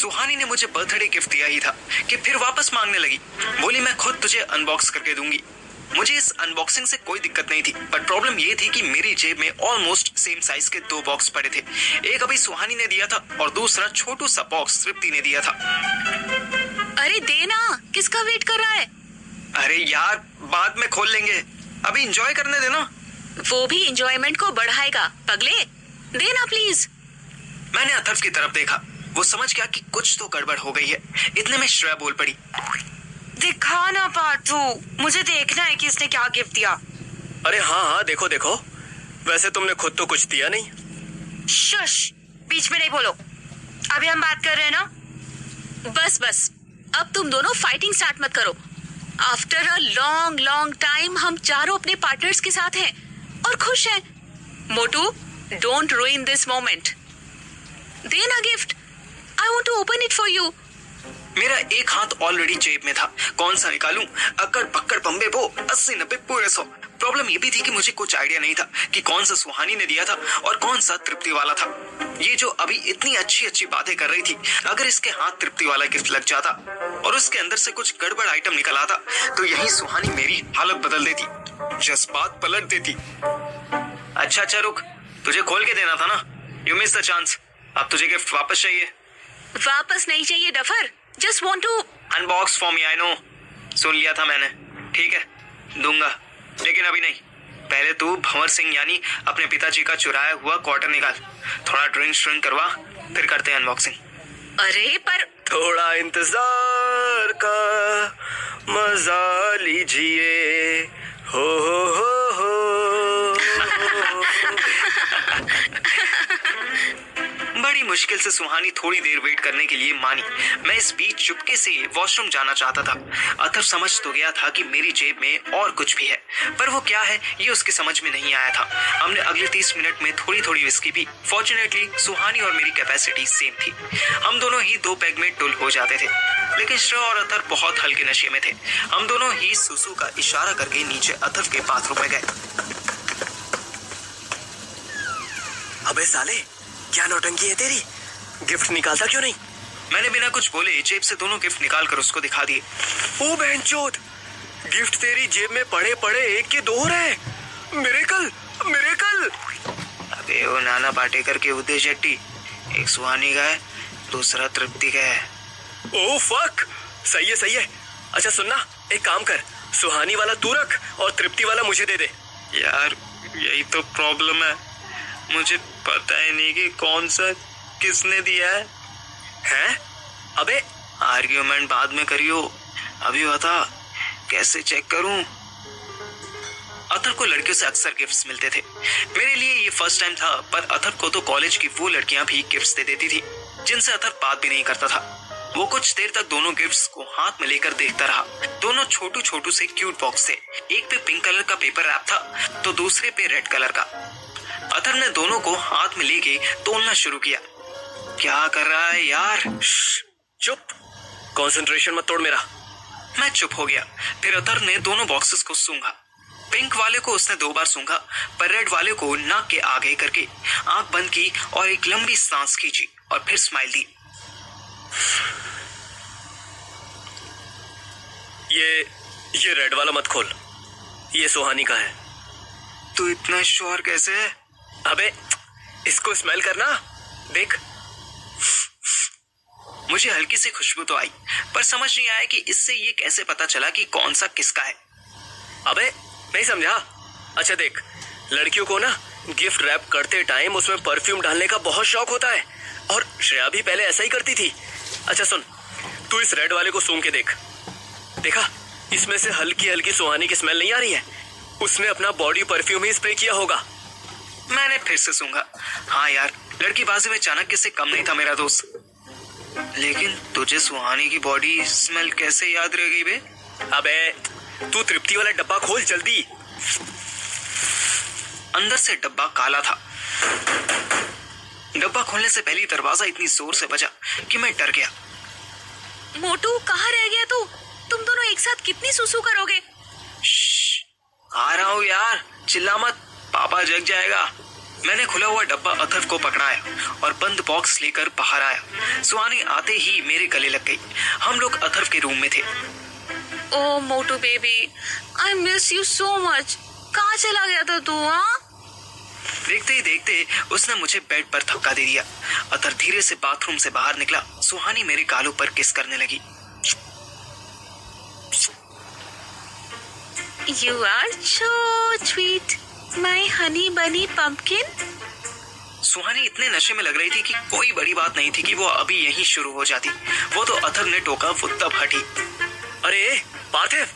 सुहानी ने मुझे birthday gift दिया ही था कि फिर वापस मांगने लगी। बोली मैं खुद तुझे अनबॉक्स करके दूंगी। मुझे इस अनबॉक्सिंग से कोई दिक्कत नहीं थी, पर प्रॉब्लम ये थी कि मेरी जेब में ऑलमोस्ट सेम साइज के 2 बॉक्स पड़े थे। एक अभी सुहानी ने दिया था और दूसरा छोटू सा बॉक्स तृप्ति ने दिया था। अरे देना, किसका वेट कर रहा है? अरे यार बाद में खोल लेंगे, अभी एंजॉय करने देना। वो भी एंजॉयमेंट को बढ़ाएगा पगले, देना प्लीज। मैंने अथर्व की तरफ देखा, वो समझ गया कि कुछ तो गड़बड़ हो गई है। इतने में श्रेया बोल पड़ी, दिखा ना पार्थू, मुझे देखना है कि इसने क्या गिफ्ट दिया। अरे हाँ देखो देखो, वैसे तुमने खुद तो कुछ दिया नहीं। शश, बीच में नहीं बोलो, अभी हम बात कर रहे हैं ना। बस अब तुम दोनों फाइटिंग स्टार्ट मत करो। आफ्टर अ लॉन्ग टाइम हम चारों अपने पार्टनर्स के साथ हैं और खुश हैं। मोटू, डोंट रुइन दिस मोमेंट। देना gift, I want to open it for you. मेरा एक हाथ ऑलरेडी जेब में था, कौन सा निकालूं? अक्कड़ पक्कड़ बम्बे बो 80-90 पूरे 100। प्रॉब्लम ये भी थी कि मुझे कुछ आइडिया नहीं था कि कौन सा सुहानी ने दिया था और कौन सा तृप्ति वाला था। ये जो अभी इतनी अच्छी बातें कर रही थी, अगर इसके हाथ तृप्ति वाला गिफ्ट लग जाता और उसके अंदर से कुछ गड़बड़ आइटम निकल आता तो यही सुहानी मेरी हालत बदल देती, जज्बात पलट देती। अच्छा रुक, तुझे खोल के देना था ना, यू मिस द चांस। अब तुझे गिफ्ट वापस चाहिए? वापस नहीं चाहिए duffer, just want to unbox for me. I know, सुन लिया था मैंने, ठीक है दूंगा, लेकिन अभी नहीं। पहले तू भंवर सिंह यानी अपने पिताजी का चुराया हुआ क्वार्टर निकाल, थोड़ा ड्रिंक करवा, फिर करते हैं अनबॉक्सिंग। अरे पर थोड़ा इंतजार का मजा लीजिए, हो। बड़ी मुश्किल से सुहानी थोड़ी देर वेट करने के लिए मानी। मैं इस बीच चुपके से वॉशरूम जाना चाहता था। अथर्व समझ तो गया था कि मेरी जेब में और कुछ भी है, पर वो क्या है ये उसके समझ में नहीं आया था। हमने अगले 30 मिनट में थोड़ी विस्की पी। फॉर्चुनेटली सुहानी और मेरी कैपेसिटी सेम थी, हम दोनों ही 2 पैग में टुल हो जाते थे। लेकिन श्रेया और अथर्व बहुत हल्के नशे में थे। हम दोनों ही सुसु का इशारा करके नीचे अथर्व के बाथरूम में गए। अबे साले, क्या नौटंकी है तेरी? गिफ्ट निकालता क्यों नहीं? मैंने बिना कुछ बोले जेब से दोनों गिफ्ट निकाल कर उसको दिखा दिए। ओ बहनचोद, गिफ्ट तेरी जेब में पड़े एक के 2 हो रहे। मिरेकल। अबे वो नाना पाटेकर के उदय शेट्टी, एक सुहानी का है, दूसरा तृप्ति का है। ओ फक, सही है। अच्छा सुनना, एक काम कर, सुहानी वाला तू रख और तृप्ति वाला मुझे दे दे। यार यही तो प्रॉब्लम है, मुझे पता ही नहीं कि कौन सा किसने दिया है। हैं? अबे आर्ग्यूमेंट बाद में करियो, अभी बता कैसे चेक करूं? अथर्व को लड़कियों से अक्सर गिफ्ट्स मिलते थे, मेरे लिए ये फर्स्ट टाइम था। पर अथर्व को तो कॉलेज की वो लड़कियां भी गिफ्ट्स दे देती थी जिनसे अथर्व बात भी नहीं करता था। वो कुछ देर तक दोनों गिफ्ट्स को हाथ में लेकर देखता रहा। दोनों छोटू से क्यूट बॉक्स थे, एक पे पिंक कलर का पेपर रैप था तो दूसरे पे रेड कलर का। अथर्व ने दोनों को हाथ में लेके तोलना शुरू किया। क्या कर रहा है यार? चुप, कंसंट्रेशन मत तोड़ मेरा। मैं चुप हो गया। फिर अथर्व ने दोनों बॉक्सेस को सूंघा। पिंक वाले को उसने 2 बार सूंघा, पर रेड वाले को नाक के आगे करके आंख बंद की और एक लंबी सांस खींची और फिर स्माइल दी। ये रेड वाला मत खोल, ये सुहानी का है। तू इतना श्योर कैसे है? अबे इसको स्मेल करना, देख। मुझे हल्की सी खुशबू तो आई, पर समझ नहीं आया कि इससे ये कैसे पता चला कि कौन सा किसका है। अबे नहीं समझा? अच्छा देख, लड़कियों को ना गिफ्ट रैप करते टाइम उसमें परफ्यूम डालने का बहुत शौक होता है, और श्रेया भी पहले ऐसा ही करती थी। अच्छा सुन, तू इस रेड वाले को सूंघ के देख। देखा, इसमें से हल्की सुहानी की स्मेल नहीं आ रही है। उसने अपना बॉडी परफ्यूम ही स्प्रे किया होगा। मैंने फिर से सूंघा। हाँ यार, लड़की बाजी में चाणक्य से कम नहीं था मेरा दोस्त। लेकिन तुझे सुहानी की बॉडी स्मेल कैसे याद रह गई बे? अबे तू तृप्ति वाला डब्बा खोल जल्दी। अंदर से डब्बा काला था। डब्बा खोलने से पहले दरवाजा इतनी जोर से बजा कि मैं डर गया। मोटू कहाँ रह गया तू? तुम दोनों एक साथ कितनी सुसु करोगे? आ रहा हूँ यार, चिल्ला मत, पापा जग जाएगा। मैंने खुला हुआ डब्बा अथर्व को पकड़ाया और बंद बॉक्स लेकर बाहर आया। सुहानी आते ही मेरे गले लग गई। हम लोग अथर्व के रूम में थे। ओ मोटू baby, I miss you so much. कहाँ चला गया था तू? हाँ, देखते ही देखते उसने मुझे बेड पर धक्का दे दिया। अथर्व धीरे से बाथरूम से बाहर निकला। सुहानी मेरे गालों पर किस करने लगी। You are so sweet, my honey bunny pumpkin. सुहानी इतने नशे में लग रही थी कि कोई बड़ी बात नहीं थी कि वो अभी यहीं शुरू हो जाती। वो तो अथर्व ने टोका, वो तब हटी। अरे पार्थिव,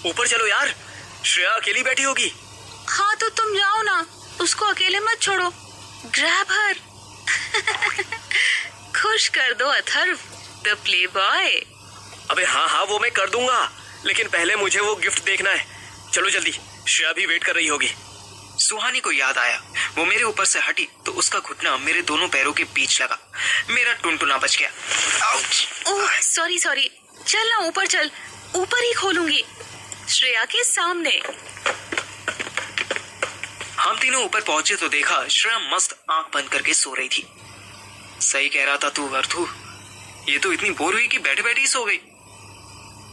ऊपर चलो यार, श्रेया अकेली बैठी होगी। हाँ तो तुम जाओ ना, उसको अकेले मत छोड़ो। Grab her. खुश कर दो अथर्व, द प्ले बॉय। अबे हाँ वो मैं कर दूंगा, लेकिन पहले मुझे वो गिफ्ट देखना है। चलो जल्दी, श्रेया भी वेट कर रही होगी। सुहानी को याद आया। वो मेरे ऊपर से हटी तो उसका घुटना मेरे दोनों पैरों के बीच लगा। मेरा टुनटुना बच गया। आउच! ओह सॉरी सॉरी, चल ना ऊपर चल, ऊपर ही खोलूंगी, श्रेया के सामने। हम तीनों ऊपर पहुंचे तो देखा श्रेया मस्त आंख बंद करके सो रही थी। सही कह रहा था तू अर्थू, ये तो इतनी बोर हुई कि बैठे बैठे ही सो गई।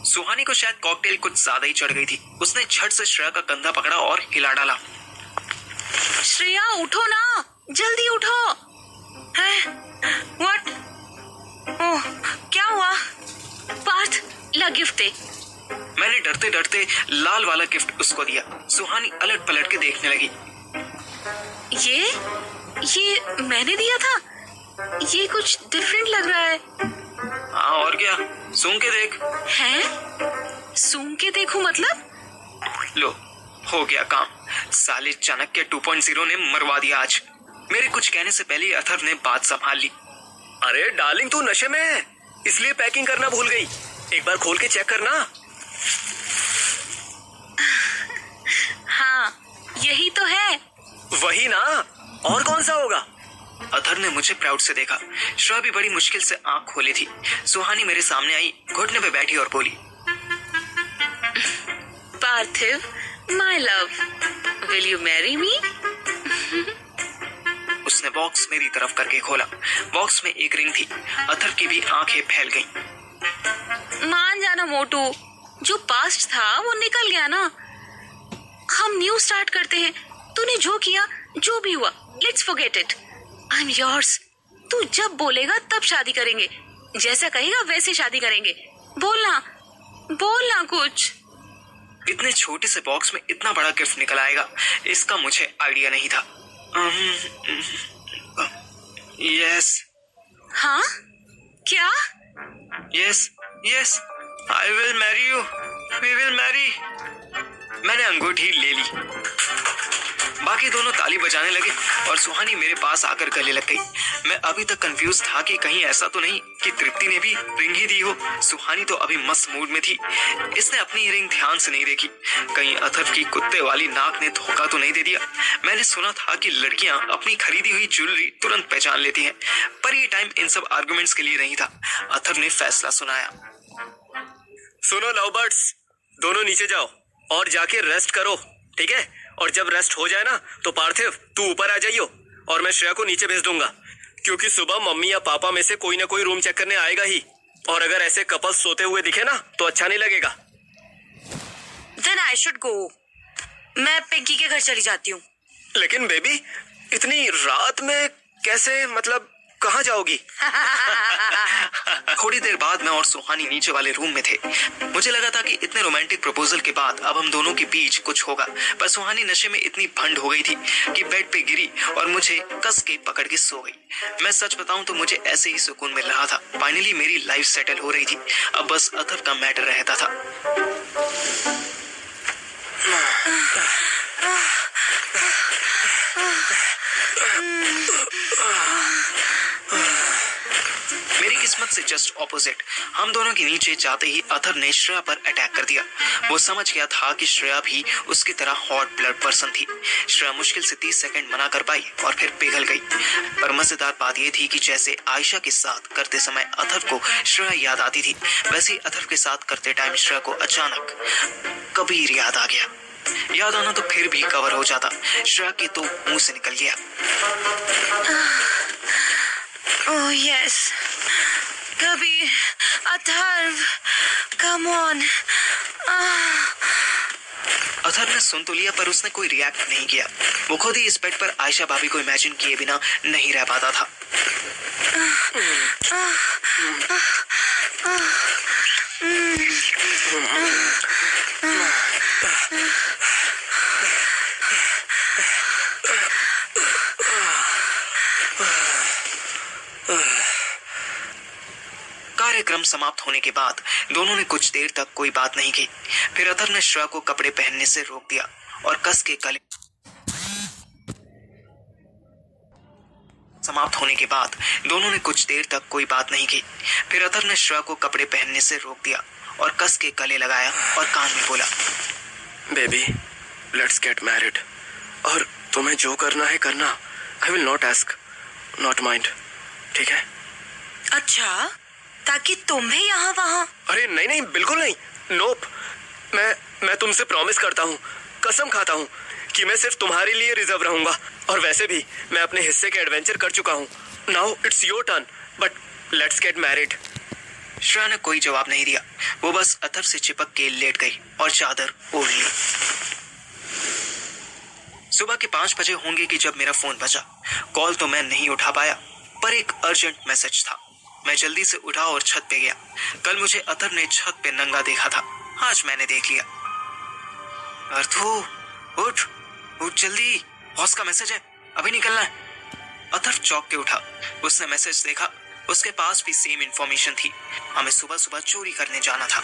सुहानी को शायद कॉकटेल कुछ ज्यादा ही चढ़ गई थी। उसने झट से श्रेया का कंधा पकड़ा और हिला डाला। श्रेया उठो ना, जल्दी उठो। व्हाट? ओह, क्या हुआ? पार्थ, ला गिफ्ट दे। मैंने डरते डरते लाल वाला गिफ्ट उसको दिया। सुहानी अलट पलट के देखने लगी। ये मैंने दिया था? ये कुछ डिफरेंट लग रहा है। हाँ और क्या, सूंघ के देख। हैं? सूंघ के देखूं मतलब? लो, हो गया काम। साले चाणक्य 2.0 ने मरवा दिया आज। मेरे कुछ कहने से पहले ही अथर्व ने बात संभाल ली। अरे डार्लिंग, तू नशे में है, इसलिए पैकिंग करना भूल गई। एक बार खोल के चेक करना। हाँ, यही तो है। वही ना, और कौन सा होगा? अथर्व ने मुझे प्राउड से देखा। श्रेया भी बड़ी मुश्किल से आंख खोली थी। सुहानी मेरे सामने आई, घुटने पे बैठी और बोली, Parthiv, my love, will you marry me? उसने बॉक्स मेरी तरफ करके खोला। बॉक्स में एक रिंग थी। अथर्व की भी आंखें फैल गईं। मान जाना मोटू, जो पास्ट था वो निकल गया ना। हम न्यू स्टार्ट करते हैं। तूने जो किया, जो भी हुआ, let's forget it. I am yours. तू जब बोलेगा तब शादी करेंगे, जैसा कहेगा वैसे शादी करेंगे। बोलना कुछ। इतने छोटे से बॉक्स में इतना बड़ा गिफ्ट निकल आएगा, इसका मुझे आइडिया नहीं था। यस। हाँ? क्या? Yes yes, I will marry you, we will marry. मैंने अंगूठी ले ली। बाकी दोनों ताली बजाने लगे और सुहानी मेरे पास आकर गले लग गई। मैं अभी तक कंफ्यूज था कि कहीं ऐसा तो नहीं कि तृप्ति ने भी रिंग ही दी हो। सुहानी तो अभी मस्त मूड में थी। इसने अपनी रिंग ध्यान से नहीं देखी। कहीं अथर्व की कुत्ते वाली नाक ने धोखा तो नहीं दे दिया। मैंने सुना था कि लड़कियां अपनी खरीदी हुई ज्वेलरी तुरंत पहचान लेती हैं, पर ये टाइम इन सब आर्गुमेंट्स के लिए नहीं था। अथर्व ने फैसला सुनाया। सुनो लव बर्ड्स, दोनों नीचे जाओ और जाके रेस्ट करो, ठीक है? और जब रेस्ट हो जाए ना तो पार्थिव तू ऊपर आ जाइयो और मैं श्रेया को नीचे भेज दूंगा, क्योंकि सुबह मम्मी या पापा में से कोई ना कोई रूम चेक करने आएगा ही। और अगर ऐसे कपल्स सोते हुए दिखे ना तो अच्छा नहीं लगेगा। Then I should go. मैं पिंकी के घर चली जाती हूँ। लेकिन बेबी, इतनी रात में कैसे, मतलब कहाँ जाओगी? थोड़ी देर बाद मैं और सुहानी नीचे वाले रूम में थे। मुझे लगा था कि इतने रोमांटिक प्रपोजल के बाद अब हम दोनों के बीच कुछ होगा, पर सुहानी नशे में इतनी भंड हो गई थी कि बेड पे गिरी और मुझे कस के पकड़ के सो गई। मैं सच बताऊं तो मुझे ऐसे ही सुकून मिल रहा था। फाइनली मेरी लाइफ सेटल हो रही थी। अब बस अथर्व का मैटर रहता था। मेरी किस्मत से जस्ट ऑपोजिट। हम दोनों के नीचे जाते ही अथर्व ने श्रेया पर अटैक कर दिया। वो समझ गया था कि श्रेया भी उसकी तरह हॉट ब्लड पर्सन थी। श्रेया मुश्किल से 30 सेकंड मना कर पाई और फिर पिघल गई। पर मजेदार बात यह थी कि jैसे आयशा के साथ करते समय अथर्व को श्रेया याद आती थी, वैसे ही अथर्व के साथ करते टाइम श्रेया को अचानक कबीर याद आ गया। याद आना तो फिर भी कवर हो जाता। श्रेया के तो मुंह से निकल गया। Oh yes, Kabir, Atharva, come on. Atharva ने सुन तो लिया पर उसने कोई रिएक्ट नहीं किया। वो खुद ही इस बेड पर आयशा भाभी को इमेजिन किए बिना नहीं रह पाता था। कार्यक्रम समाप्त होने के बाद दोनों ने कुछ देर तक कोई बात नहीं की। फिर अथर्व ने श्रेया को कपड़े पहनने से रोक दिया और कस के गले समाप्त होने के बाद दोनों ने कुछ देर तक कोई बात नहीं की। फिर अथर्व ने श्रेया को कपड़े पहनने से रोक दिया और कस के गले लगाया और कान में बोला, बेबी लेट्स गेट मैरिड, और तुम्हें जो करना है करना। I will not ask, not mind, ठीक है? अच्छा, ताकि तुम भी यहाँ वहाँ? अरे नहीं नहीं, बिल्कुल नहीं, नोप। मैं तुमसे प्रॉमिस करता हूँ, कसम खाता हूँ कि मैं सिर्फ तुम्हारे लिए रिजर्व रहूंगा। और वैसे भी मैं अपने हिस्से के एडवेंचर कर चुका हूँ। Now it's your turn, but let's get married. Shreya ने कोई जवाब नहीं दिया। वो बस अथर्व से चिपक के लेट गई और चादर ओढ़ ली। सुबह के 5 बजे होंगे कि जब मेरा फोन बजा। कॉल तो मैं नहीं उठा पाया, पर एक अर्जेंट मैसेज था। मैं जल्दी से उठा और छत पे गया। कल मुझे अथर्व ने छत पे नंगा देखा था, आज मैंने देख लिया। अर्थू, उठ उठ जल्दी, बॉस का मैसेज है, अभी निकलना है। अथर्व चौंक के उठा। उसने मैसेज देखा, उसके पास भी सेम इंफॉर्मेशन थी। हमें सुबह सुबह चोरी करने जाना था।